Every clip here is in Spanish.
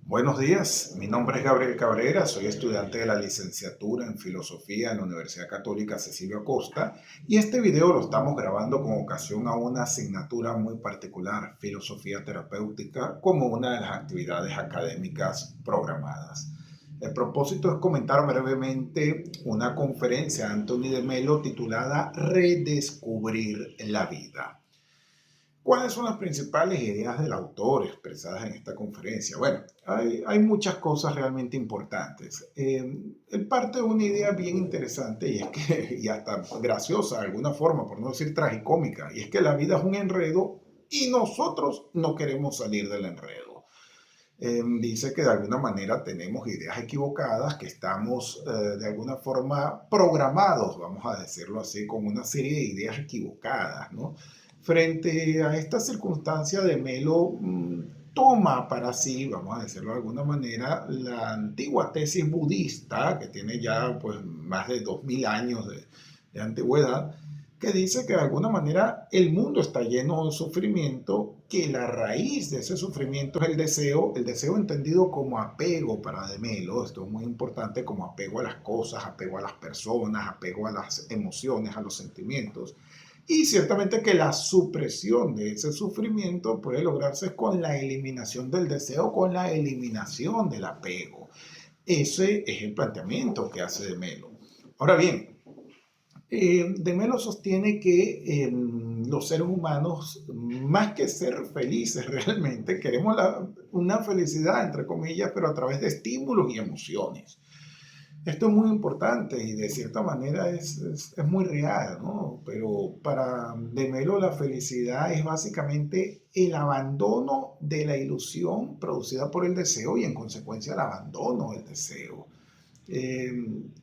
Buenos días, mi nombre es Gabriel Cabrera, soy estudiante de la licenciatura en Filosofía en la Universidad Católica Cecilio Acosta y este video lo estamos grabando con ocasión a una asignatura muy particular, Filosofía Terapéutica, como una de las actividades académicas programadas. El propósito es comentar brevemente una conferencia de Anthony de Melo titulada Redescubrir la vida. ¿Cuáles son las principales ideas del autor expresadas en esta conferencia? Bueno, hay muchas cosas realmente importantes. Él parte de una idea bien interesante y es que, y hasta graciosa de alguna forma, por no decir tragicómica, y es que la vida es un enredo y nosotros no queremos salir del enredo. Dice que de alguna manera tenemos ideas equivocadas, que estamos de alguna forma programados, vamos a decirlo así, con una serie de ideas equivocadas, ¿no? Frente a esta circunstancia de Melo, toma para sí, vamos a decirlo de alguna manera, la antigua tesis budista, que tiene ya pues más de 2000 años de antigüedad, que dice que de alguna manera el mundo está lleno de sufrimiento, que la raíz de ese sufrimiento es el deseo entendido como apego para De Melo, esto es muy importante, como apego a las cosas, apego a las personas, apego a las emociones, a los sentimientos. Y ciertamente que la supresión de ese sufrimiento puede lograrse con la eliminación del deseo, con la eliminación del apego. Ese es el planteamiento que hace De Melo. Ahora bien, de Melo sostiene que los seres humanos, más que ser felices realmente, queremos una felicidad, entre comillas, pero a través de estímulos y emociones. Esto es muy importante y de cierta manera es muy real, ¿no? Pero para De Melo la felicidad es básicamente el abandono de la ilusión producida por el deseo y en consecuencia el abandono del deseo. Eh,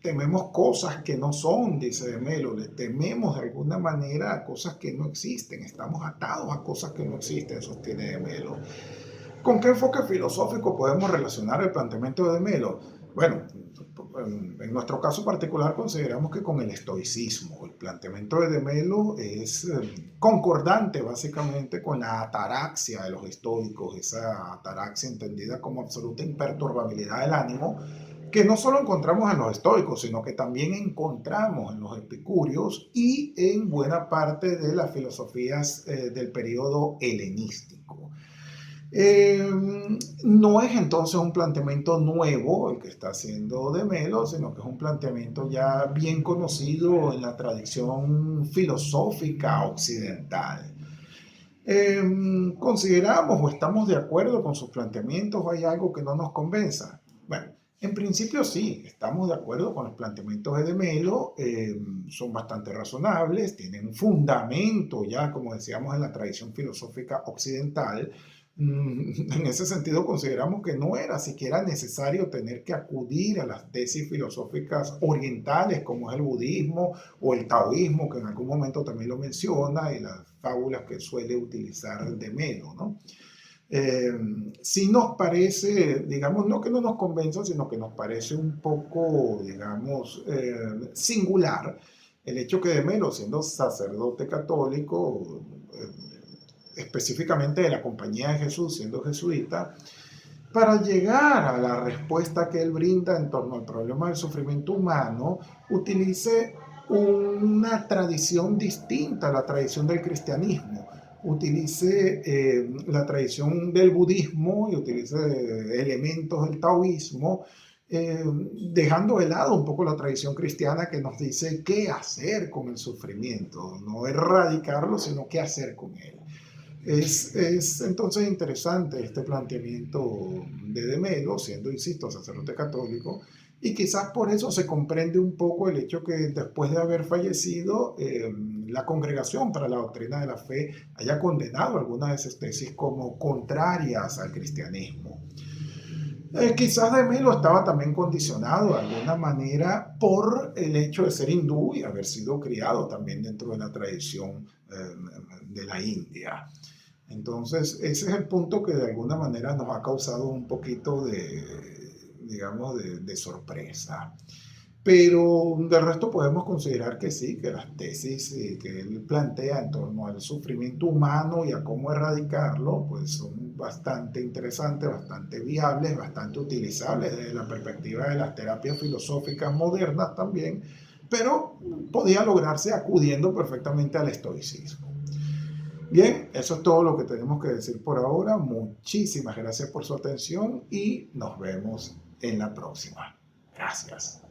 Tememos cosas que no son, dice De Melo, le tememos de alguna manera a cosas que no existen, estamos atados a cosas que no existen, sostiene De Melo. ¿Con qué enfoque filosófico podemos relacionar el planteamiento de De Melo? Bueno, en nuestro caso particular consideramos que con el estoicismo. El planteamiento de Melo es concordante básicamente con la ataraxia de los estoicos, esa ataraxia entendida como absoluta imperturbabilidad del ánimo, que no solo encontramos en los estoicos, sino que también encontramos en los epicúreos y en buena parte de las filosofías del periodo helenístico. Eh, no es entonces un planteamiento nuevo el que está haciendo De Melo, sino que es un planteamiento ya bien conocido en la tradición filosófica occidental. ¿Consideramos o estamos de acuerdo con sus planteamientos o hay algo que no nos convenza? Bueno, en principio sí, estamos de acuerdo con los planteamientos de Melo, son bastante razonables, tienen un fundamento ya, como decíamos, en la tradición filosófica occidental. En ese sentido consideramos que no era siquiera necesario tener que acudir a las tesis filosóficas orientales como es el budismo o el taoísmo, que en algún momento también lo menciona, y las fábulas que suele utilizar De Melo, ¿no? Eh, sí nos parece, digamos, no que no nos convenza, sino que nos parece un poco, digamos, singular el hecho que De Melo, siendo sacerdote católico, específicamente de la Compañía de Jesús, siendo jesuita, para llegar a la respuesta que él brinda en torno al problema del sufrimiento humano, utilice una tradición distinta a la tradición del cristianismo. Utilice la tradición del budismo y utilice elementos del taoísmo, dejando de lado un poco la tradición cristiana que nos dice qué hacer con el sufrimiento, no erradicarlo, sino qué hacer con él. Es entonces interesante este planteamiento de Melo, siendo, insisto, sacerdote católico, y quizás por eso se comprende un poco el hecho que después de haber fallecido, la Congregación para la Doctrina de la Fe haya condenado algunas de esas tesis como contrarias al cristianismo. Quizás de Melo estaba también condicionado de alguna manera por el hecho de ser hindú y haber sido criado también dentro de la tradición de la India. Entonces, ese es el punto que de alguna manera nos ha causado un poquito de, digamos, de sorpresa. Pero del resto podemos considerar que sí, que las tesis que él plantea en torno al sufrimiento humano y a cómo erradicarlo, pues son bastante interesantes, bastante viables, bastante utilizables desde la perspectiva de las terapias filosóficas modernas también, pero podía lograrse acudiendo perfectamente al estoicismo. Bien, eso es todo lo que tenemos que decir por ahora. Muchísimas gracias por su atención y nos vemos en la próxima. Gracias.